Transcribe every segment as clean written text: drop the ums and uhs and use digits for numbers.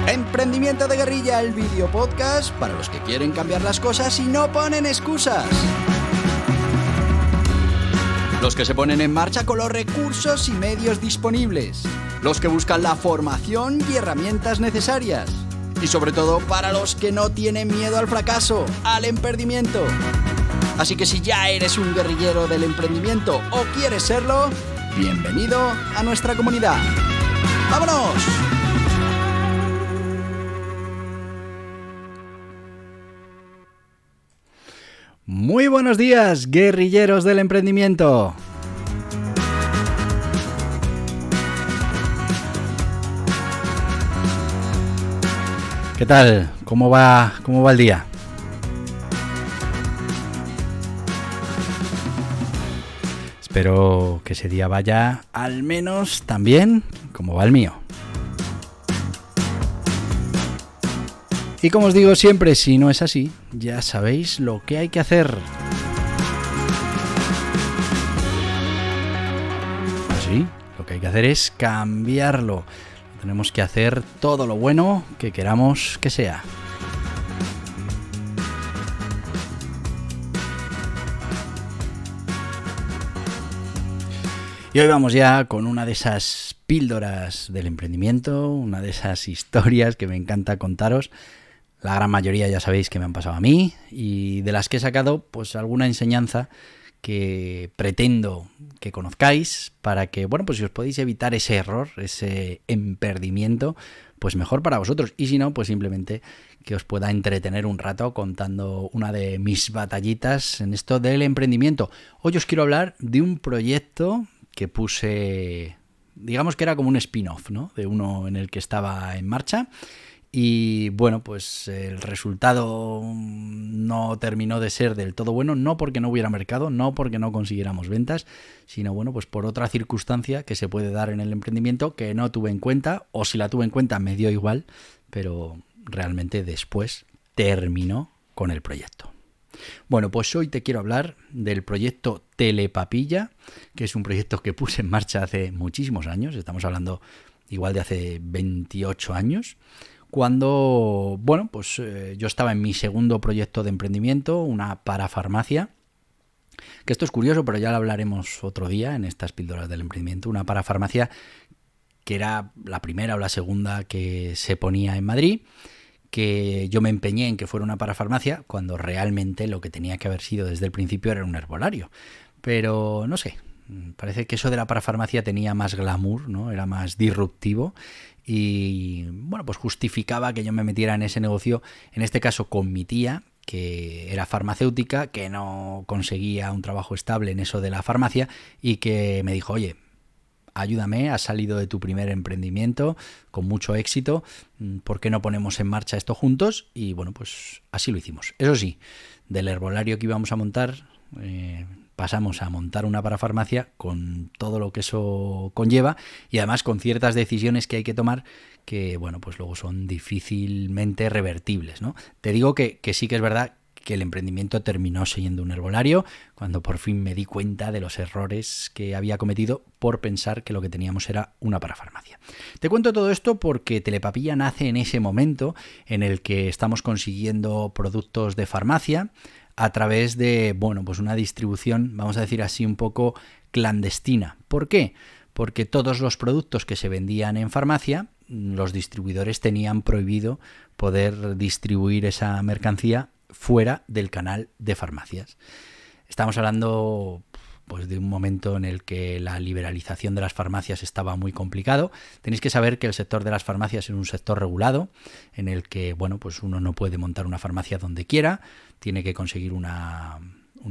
Emprendimiento de Guerrilla, el video podcast para los que quieren cambiar las cosas y no ponen excusas. Los que se ponen en marcha con los recursos y medios disponibles. Los que buscan la formación y herramientas necesarias. Y sobre todo para los que no tienen miedo al fracaso, al emprendimiento. Así que si ya eres un guerrillero del emprendimiento o quieres serlo, bienvenido a nuestra comunidad. ¡Vámonos! Muy buenos días, guerrilleros del emprendimiento. ¿Qué tal? ¿Cómo va el día? Espero que ese día vaya al menos tan bien como va el mío. Y como os digo siempre, si no es así, ya sabéis lo que hay que hacer. Así, lo que hay que hacer es cambiarlo. Tenemos que hacer todo lo bueno que queramos que sea. Y hoy vamos ya con una de esas píldoras del emprendimiento, una de esas historias que me encanta contaros. La gran mayoría ya sabéis que me han pasado a mí y de las que he sacado pues alguna enseñanza que pretendo que conozcáis para que, bueno, pues si os podéis evitar ese error, ese emperdimiento, pues mejor para vosotros. Y si no, pues simplemente que os pueda entretener un rato contando una de mis batallitas en esto del emprendimiento. Hoy os quiero hablar de un proyecto que puse, digamos que era como un spin-off, ¿no? De uno en el que estaba en marcha. Y bueno, pues el resultado no terminó de ser del todo bueno, no porque no hubiera mercado, no porque no consiguiéramos ventas, sino bueno, pues por otra circunstancia que se puede dar en el emprendimiento que no tuve en cuenta, o si la tuve en cuenta me dio igual, pero realmente después terminó con el proyecto. Bueno, pues hoy te quiero hablar del proyecto Telepapilla, que es un proyecto que puse en marcha hace muchísimos años, estamos hablando igual de hace 28 años, cuando, bueno, pues yo estaba en mi segundo proyecto de emprendimiento, una parafarmacia, que esto es curioso, pero ya lo hablaremos otro día en estas píldoras del emprendimiento, una parafarmacia que era la primera o la segunda que se ponía en Madrid, que yo me empeñé en que fuera una parafarmacia, cuando realmente lo que tenía que haber sido desde el principio era un herbolario. Pero no sé, parece que eso de la parafarmacia tenía más glamour, ¿no? Era más disruptivo y bueno, pues justificaba que yo me metiera en ese negocio, en este caso con mi tía, que era farmacéutica, que no conseguía un trabajo estable en eso de la farmacia y que me dijo, oye, ayúdame, has salido de tu primer emprendimiento con mucho éxito, ¿por qué no ponemos en marcha esto juntos? Y bueno, pues así lo hicimos. Eso sí, del herbolario que íbamos a montar, pasamos a montar una parafarmacia con todo lo que eso conlleva y además con ciertas decisiones que hay que tomar que, bueno, pues luego son difícilmente revertibles, ¿no? Te digo que sí que es verdad que el emprendimiento terminó siendo un herbolario cuando por fin me di cuenta de los errores que había cometido por pensar que lo que teníamos era una parafarmacia. Te cuento todo esto porque Telepapilla nace en ese momento en el que estamos consiguiendo productos de farmacia a través de, bueno, pues una distribución, vamos a decir así, un poco clandestina. ¿Por qué? Porque todos los productos que se vendían en farmacia, los distribuidores tenían prohibido poder distribuir esa mercancía fuera del canal de farmacias. Estamos hablando pues de un momento en el que la liberalización de las farmacias estaba muy complicado. Tenéis que saber que el sector de las farmacias es un sector regulado, en el que, bueno, pues uno no puede montar una farmacia donde quiera, tiene que conseguir una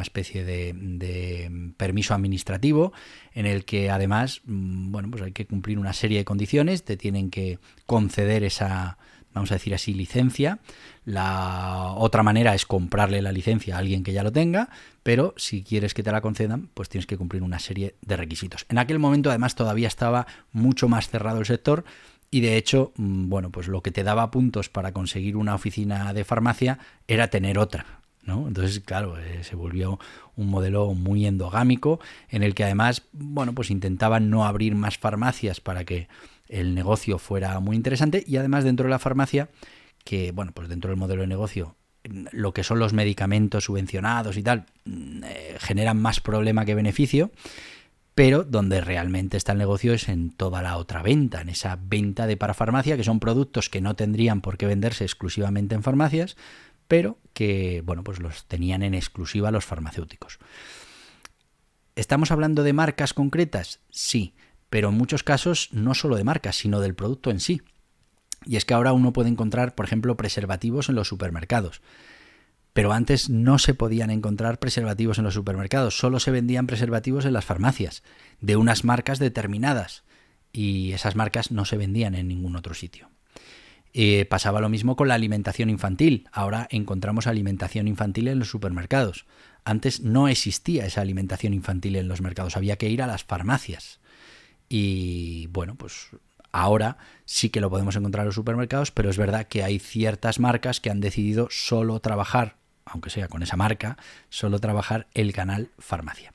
especie de permiso administrativo, en el que además, bueno, pues hay que cumplir una serie de condiciones, te tienen que conceder esa, vamos a decir así, licencia. La otra manera es comprarle la licencia a alguien que ya lo tenga, pero si quieres que te la concedan, pues tienes que cumplir una serie de requisitos. En aquel momento, además, todavía estaba mucho más cerrado el sector y, de hecho, bueno, pues lo que te daba puntos para conseguir una oficina de farmacia era tener otra, ¿no? Entonces, claro, se volvió un modelo muy endogámico en el que además, bueno, pues intentaban no abrir más farmacias para que el negocio fuera muy interesante, y además dentro de la farmacia, que bueno, pues dentro del modelo de negocio, lo que son los medicamentos subvencionados y tal, generan más problema que beneficio, pero donde realmente está el negocio es en toda la otra venta, en esa venta de parafarmacia, que son productos que no tendrían por qué venderse exclusivamente en farmacias, pero que, bueno, pues los tenían en exclusiva los farmacéuticos. ¿Estamos hablando de marcas concretas? Sí, pero en muchos casos no solo de marcas, sino del producto en sí. Y es que ahora uno puede encontrar, por ejemplo, preservativos en los supermercados. Pero antes no se podían encontrar preservativos en los supermercados, solo se vendían preservativos en las farmacias, de unas marcas determinadas, y esas marcas no se vendían en ningún otro sitio. Pasaba lo mismo con la alimentación infantil. Ahora encontramos alimentación infantil en los supermercados. Antes no existía esa alimentación infantil en los mercados, había que ir a las farmacias. Y bueno, pues ahora sí que lo podemos encontrar en los supermercados, pero es verdad que hay ciertas marcas que han decidido solo trabajar, aunque sea con esa marca, solo trabajar el canal farmacia.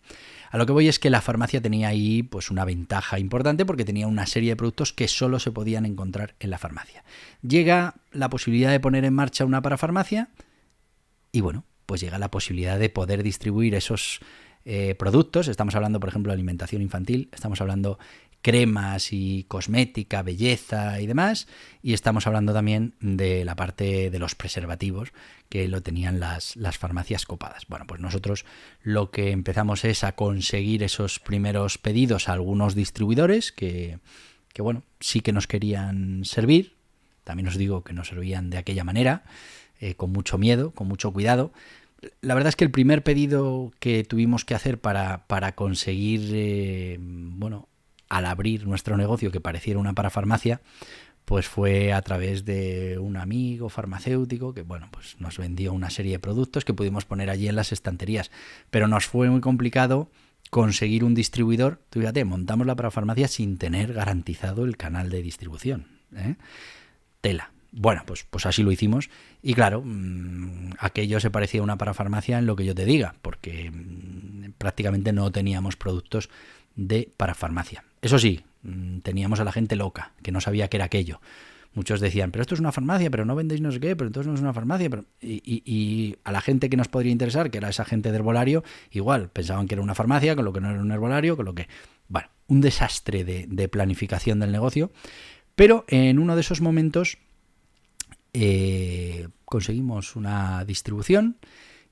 A lo que voy es que la farmacia tenía ahí pues una ventaja importante, porque tenía una serie de productos que solo se podían encontrar en la farmacia. Llega la posibilidad de poner en marcha una parafarmacia y bueno, pues llega la posibilidad de poder distribuir esos productos. Estamos hablando, por ejemplo, de alimentación infantil, estamos hablando cremas y cosmética, belleza y demás, y estamos hablando también de la parte de los preservativos, que lo tenían las farmacias copadas. Bueno, pues nosotros lo que empezamos es a conseguir esos primeros pedidos a algunos distribuidores que bueno, sí que nos querían servir. También os digo que nos servían de aquella manera, con mucho miedo, con mucho cuidado. La verdad es que el primer pedido que tuvimos que hacer para conseguir, bueno, al abrir nuestro negocio que pareciera una parafarmacia, pues fue a través de un amigo farmacéutico que, bueno, pues nos vendió una serie de productos que pudimos poner allí en las estanterías. Pero nos fue muy complicado conseguir un distribuidor. Tú fíjate, montamos la parafarmacia sin tener garantizado el canal de distribución. Tela. Bueno, pues así lo hicimos. Y claro, aquello se parecía a una parafarmacia en lo que yo te diga, porque prácticamente no teníamos productos de parafarmacia. Eso sí, teníamos a la gente loca, que no sabía qué era aquello. Muchos decían, pero esto es una farmacia, pero no vendéis no sé qué, pero entonces no es una farmacia. Y a la gente que nos podría interesar, que era esa gente de herbolario, igual, pensaban que era una farmacia, con lo que no era un herbolario, con lo que... Bueno, un desastre de planificación del negocio. Pero en uno de esos momentos conseguimos una distribución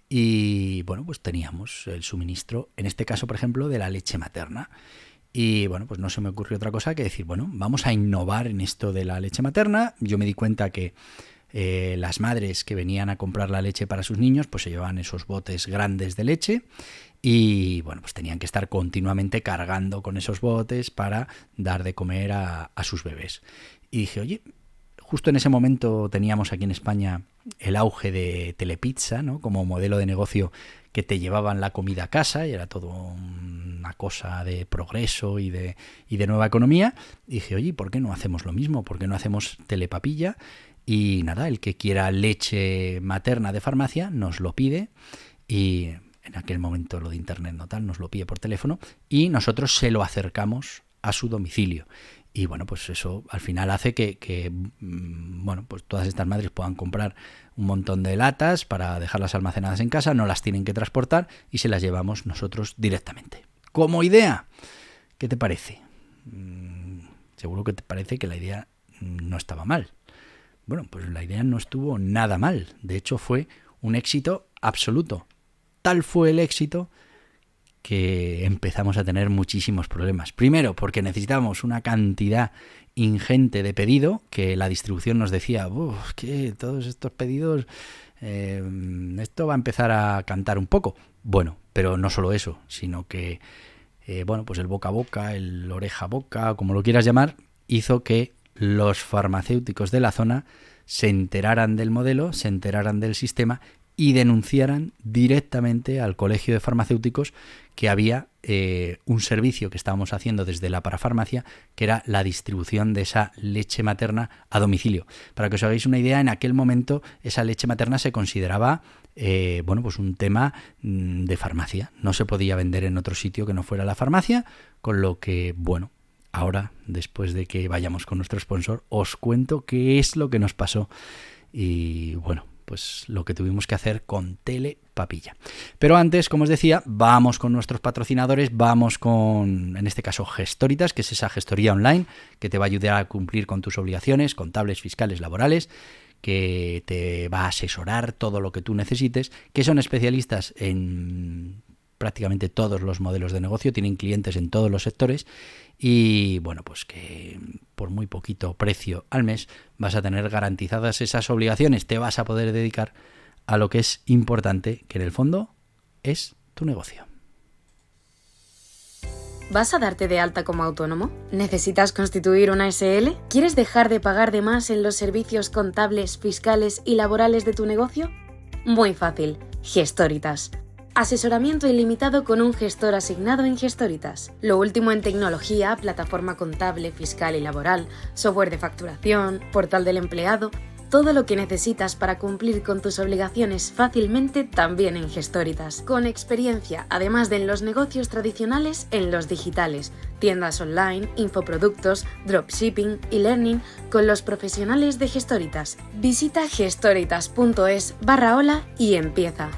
y, bueno, pues teníamos el suministro, en este caso, por ejemplo, de la leche materna. Y bueno, pues no se me ocurrió otra cosa que decir, bueno, vamos a innovar en esto de la leche materna. Yo me di cuenta que las madres que venían a comprar la leche para sus niños, pues se llevaban esos botes grandes de leche y bueno, pues tenían que estar continuamente cargando con esos botes para dar de comer a sus bebés. Y dije, oye, justo en ese momento teníamos aquí en España el auge de Telepizza, ¿no? Como modelo de negocio, que te llevaban la comida a casa y era todo una cosa de progreso y de nueva economía. Y dije, oye, ¿por qué no hacemos lo mismo? ¿Por qué no hacemos Telepapilla? Y nada, el que quiera leche materna de farmacia nos lo pide, y en aquel momento lo de internet no tal, nos lo pide por teléfono y nosotros se lo acercamos a su domicilio. Y bueno, pues eso al final hace que bueno, pues todas estas madres puedan comprar un montón de latas para dejarlas almacenadas en casa, no las tienen que transportar y se las llevamos nosotros directamente. Como idea, ¿qué te parece? Seguro que te parece que la idea no estaba mal. Bueno, pues la idea no estuvo nada mal. De hecho, fue un éxito absoluto. Tal fue el éxito que empezamos a tener muchísimos problemas. Primero, porque necesitábamos una cantidad ingente de pedido, que la distribución nos decía, que todos estos pedidos, esto va a empezar a cantar un poco. Bueno, pero no solo eso, sino que bueno, pues el boca a boca, el oreja a boca, como lo quieras llamar, hizo que los farmacéuticos de la zona se enteraran del modelo, se enteraran del sistema y denunciaran directamente al Colegio de Farmacéuticos que había un servicio que estábamos haciendo desde la parafarmacia, que era la distribución de esa leche materna a domicilio. Para que os hagáis una idea, en aquel momento esa leche materna se consideraba bueno, pues un tema de farmacia. No se podía vender en otro sitio que no fuera la farmacia, con lo que, bueno, ahora, después de que vayamos con nuestro sponsor, os cuento qué es lo que nos pasó y bueno, pues lo que tuvimos que hacer con Telepapilla. Pero antes, como os decía, vamos con nuestros patrocinadores, vamos con, en este caso, Gestoritas, que es esa gestoría online que te va a ayudar a cumplir con tus obligaciones contables, fiscales, laborales, que te va a asesorar todo lo que tú necesites, que son especialistas en prácticamente todos los modelos de negocio, tienen clientes en todos los sectores y bueno, pues que por muy poquito precio al mes vas a tener garantizadas esas obligaciones, te vas a poder dedicar a lo que es importante, que en el fondo es tu negocio. ¿Vas a darte de alta como autónomo? ¿Necesitas constituir una SL? ¿Quieres dejar de pagar de más en los servicios contables, fiscales y laborales de tu negocio? Muy fácil, Gestoritas. Asesoramiento ilimitado con un gestor asignado en Gestoritas. Lo último en tecnología, plataforma contable, fiscal y laboral, software de facturación, portal del empleado, todo lo que necesitas para cumplir con tus obligaciones fácilmente también en Gestoritas. Con experiencia, además de en los negocios tradicionales, en los digitales, tiendas online, infoproductos, dropshipping y learning con los profesionales de Gestoritas. Visita gestoritas.es/hola y empieza.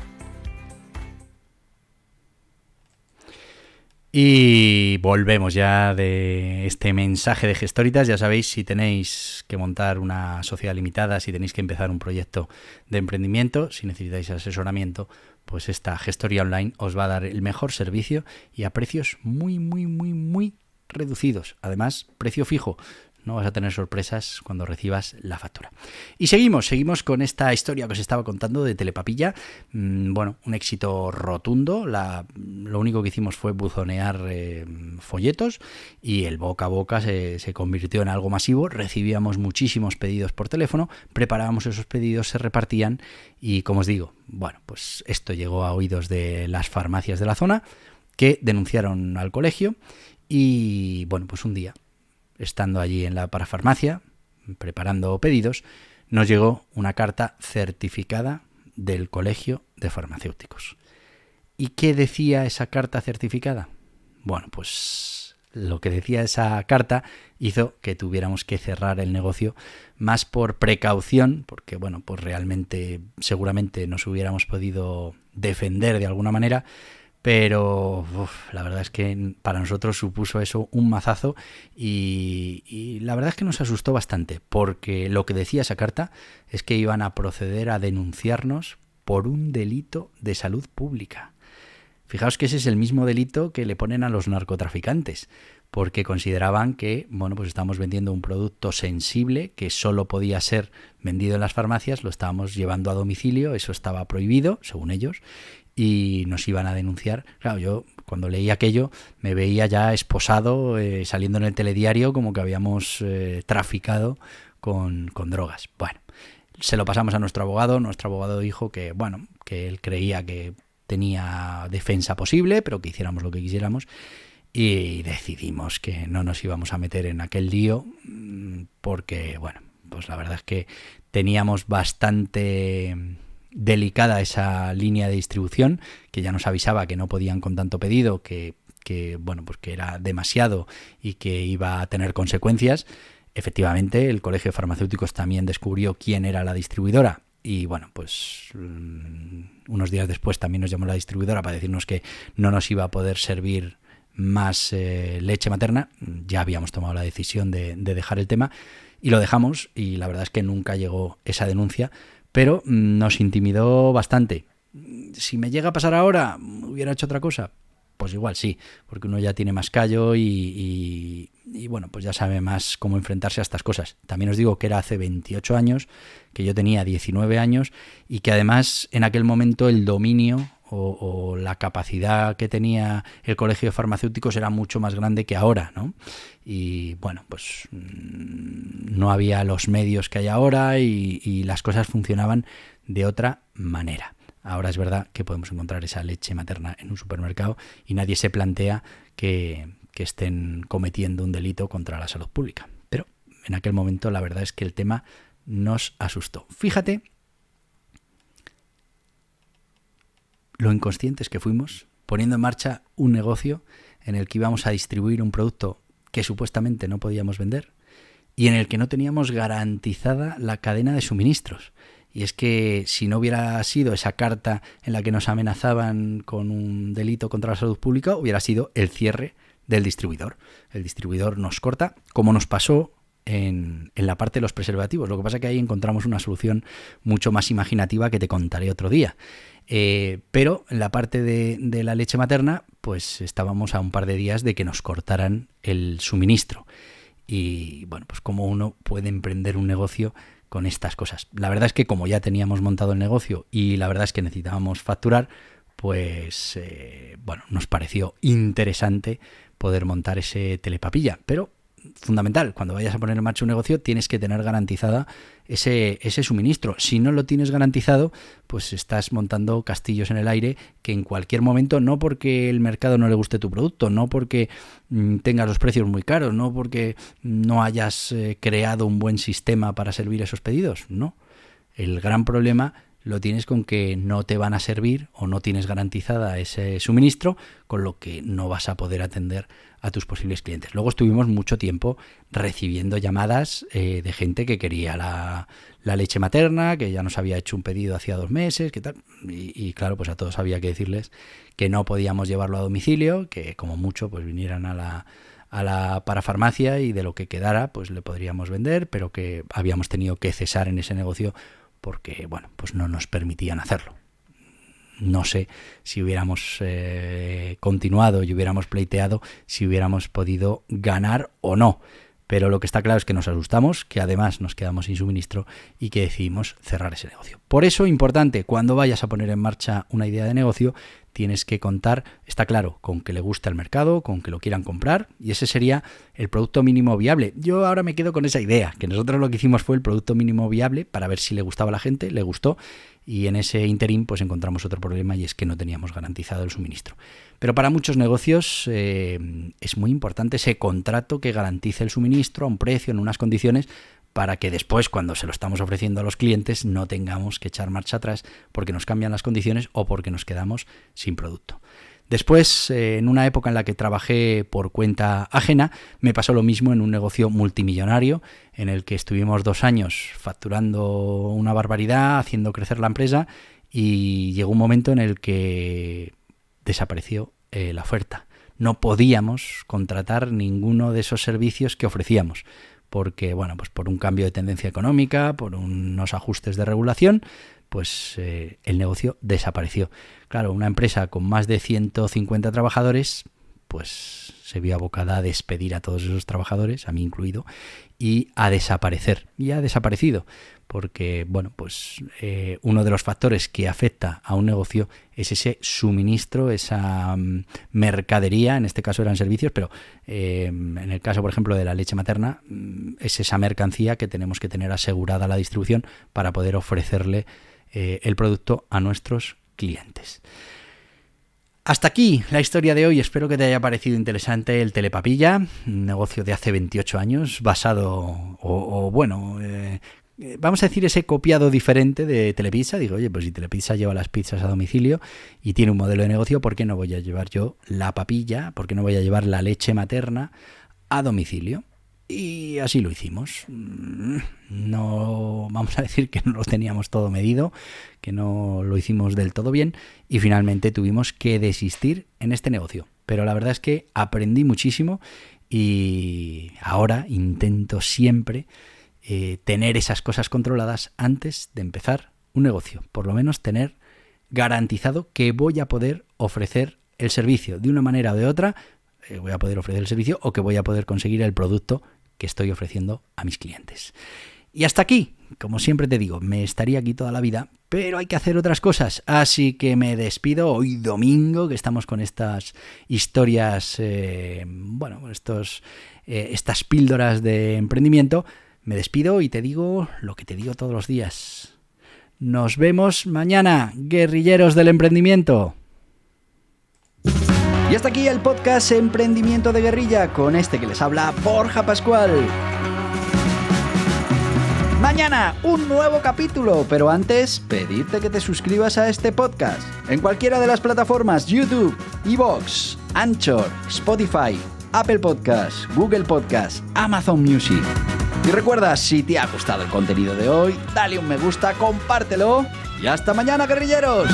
Y volvemos ya de este mensaje de Gestoritas. Ya sabéis, si tenéis que montar una sociedad limitada, si tenéis que empezar un proyecto de emprendimiento, si necesitáis asesoramiento, pues esta gestoría online os va a dar el mejor servicio y a precios muy, muy, muy, muy reducidos. Además, precio fijo. No vas a tener sorpresas cuando recibas la factura. Y seguimos con esta historia que os estaba contando de Telepapilla. Bueno, un éxito rotundo. Lo único que hicimos fue buzonear folletos y el boca a boca se convirtió en algo masivo. Recibíamos muchísimos pedidos por teléfono, preparábamos esos pedidos, se repartían y, como os digo, bueno, pues esto llegó a oídos de las farmacias de la zona que denunciaron al colegio y, bueno, pues un día, estando allí en la parafarmacia, preparando pedidos, nos llegó una carta certificada del Colegio de Farmacéuticos. ¿Y qué decía esa carta certificada? Bueno, pues lo que decía esa carta hizo que tuviéramos que cerrar el negocio más por precaución, porque bueno, pues realmente seguramente nos hubiéramos podido defender de alguna manera, pero la verdad es que para nosotros supuso eso un mazazo y la verdad es que nos asustó bastante, porque lo que decía esa carta es que iban a proceder a denunciarnos por un delito de salud pública. Fijaos que ese es el mismo delito que le ponen a los narcotraficantes, porque consideraban que, bueno, pues estábamos vendiendo un producto sensible que solo podía ser vendido en las farmacias, lo estábamos llevando a domicilio, eso estaba prohibido, según ellos, y nos iban a denunciar. Claro, yo cuando leí aquello me veía ya esposado, saliendo en el telediario como que habíamos traficado con drogas. Bueno, se lo pasamos a nuestro abogado dijo que, bueno, que él creía que tenía defensa posible, pero que hiciéramos lo que quisiéramos y decidimos que no nos íbamos a meter en aquel lío porque, bueno, pues la verdad es que teníamos bastante delicada esa línea de distribución, que ya nos avisaba que no podían con tanto pedido, que bueno, pues que era demasiado y que iba a tener consecuencias. Efectivamente, el Colegio de Farmacéuticos también descubrió quién era la distribuidora y bueno, pues unos días después también nos llamó la distribuidora para decirnos que no nos iba a poder servir más leche materna. Ya habíamos tomado la decisión de dejar el tema y lo dejamos y la verdad es que nunca llegó esa denuncia, pero nos intimidó bastante. Si me llega a pasar ahora, ¿hubiera hecho otra cosa? Pues igual sí, porque uno ya tiene más callo y bueno, pues ya sabe más cómo enfrentarse a estas cosas. También os digo que era hace 28 años, que yo tenía 19 años y que además en aquel momento el dominio o la capacidad que tenía el Colegio de Farmacéuticos era mucho más grande que ahora, ¿no? Y bueno, pues no había los medios que hay ahora y las cosas funcionaban de otra manera. Ahora es verdad que podemos encontrar esa leche materna en un supermercado y nadie se plantea que estén cometiendo un delito contra la salud pública. Pero en aquel momento la verdad es que el tema nos asustó. Fíjate lo inconscientes que fuimos poniendo en marcha un negocio en el que íbamos a distribuir un producto que supuestamente no podíamos vender y en el que no teníamos garantizada la cadena de suministros. Y es que si no hubiera sido esa carta en la que nos amenazaban con un delito contra la salud pública, hubiera sido el cierre del distribuidor. El distribuidor nos corta, como nos pasó en la parte de los preservativos. Lo que pasa es que ahí encontramos una solución mucho más imaginativa que te contaré otro día. Pero en la parte de la leche materna, pues estábamos a un par de días de que nos cortaran el suministro. Y bueno, pues cómo uno puede emprender un negocio con estas cosas. La verdad es que como ya teníamos montado el negocio y la verdad es que necesitábamos facturar, pues bueno, nos pareció interesante poder montar ese telepapilla. Pero fundamental, cuando vayas a poner en marcha un negocio tienes que tener garantizada ese suministro. Si no lo tienes garantizado, pues estás montando castillos en el aire que en cualquier momento, no porque el mercado no le guste tu producto, no porque tengas los precios muy caros, no porque no hayas creado un buen sistema para servir esos pedidos, no. El gran problema lo tienes con que no te van a servir o no tienes garantizada ese suministro, con lo que no vas a poder atender a tus posibles clientes. Luego estuvimos mucho tiempo recibiendo llamadas de gente que quería la leche materna, que ya nos había hecho un pedido hacía 2 meses, que tal. Y claro, pues a todos había que decirles que no podíamos llevarlo a domicilio, que como mucho pues vinieran a la parafarmacia y de lo que quedara pues le podríamos vender, pero que habíamos tenido que cesar en ese negocio porque, bueno, pues no nos permitían hacerlo. No sé si hubiéramos continuado y hubiéramos pleiteado, si hubiéramos podido ganar o no. Pero lo que está claro es que nos asustamos, que además nos quedamos sin suministro y que decidimos cerrar ese negocio. Por eso, importante, cuando vayas a poner en marcha una idea de negocio, tienes que contar, está claro, con que le guste al mercado, con que lo quieran comprar, y ese sería el producto mínimo viable. Yo ahora me quedo con esa idea, que nosotros lo que hicimos fue el producto mínimo viable para ver si le gustaba a la gente, le gustó, y en ese interín pues encontramos otro problema y es que no teníamos garantizado el suministro. Pero para muchos negocios es muy importante ese contrato que garantice el suministro a un precio, en unas condiciones, para que después, cuando se lo estamos ofreciendo a los clientes, no tengamos que echar marcha atrás porque nos cambian las condiciones o porque nos quedamos sin producto. Después, en una época en la que trabajé por cuenta ajena, me pasó lo mismo en un negocio multimillonario en el que estuvimos 2 años facturando una barbaridad, haciendo crecer la empresa, y llegó un momento en el que desapareció la oferta. No podíamos contratar ninguno de esos servicios que ofrecíamos, porque, bueno, pues por un cambio de tendencia económica, por unos ajustes de regulación, pues el negocio desapareció. Claro, una empresa con más de 150 trabajadores, pues se vio abocada a despedir a todos esos trabajadores, a mí incluido, y a desaparecer. Y ha desaparecido, porque, bueno, pues uno de los factores que afecta a un negocio es ese suministro, esa mercadería, en este caso eran servicios, pero en el caso, por ejemplo, de la leche materna, es esa mercancía que tenemos que tener asegurada la distribución para poder ofrecerle el producto a nuestros clientes. Hasta aquí la historia de hoy. Espero que te haya parecido interesante el Telepapilla, un negocio de hace 28 años basado, vamos a decir ese copiado diferente de Telepizza. Digo, oye, pues si Telepizza lleva las pizzas a domicilio y tiene un modelo de negocio, ¿por qué no voy a llevar yo la papilla? ¿Por qué no voy a llevar la leche materna a domicilio? Y así lo hicimos. No vamos a decir que no lo teníamos todo medido, que no lo hicimos del todo bien y finalmente tuvimos que desistir en este negocio. Pero la verdad es que aprendí muchísimo y ahora intento siempre tener esas cosas controladas antes de empezar un negocio. Por lo menos tener garantizado que voy a poder ofrecer el servicio de una manera o de otra. Voy a poder ofrecer el servicio o que voy a poder conseguir el producto que estoy ofreciendo a mis clientes. Y hasta aquí, como siempre te digo, me estaría aquí toda la vida, pero hay que hacer otras cosas, así que me despido hoy domingo, que estamos con estas historias, estas píldoras de emprendimiento. Me despido y te digo lo que te digo todos los días. Nos vemos mañana, guerrilleros del emprendimiento. Y hasta aquí el podcast Emprendimiento de Guerrilla, con este que les habla Borja Pascual. Mañana un nuevo capítulo, pero antes pedirte que te suscribas a este podcast en cualquiera de las plataformas: YouTube, iVoox, Anchor, Spotify Apple Podcasts, Google Podcasts, Amazon Music. Y recuerda, si te ha gustado el contenido de hoy, dale un me gusta, compártelo y hasta mañana, guerrilleros.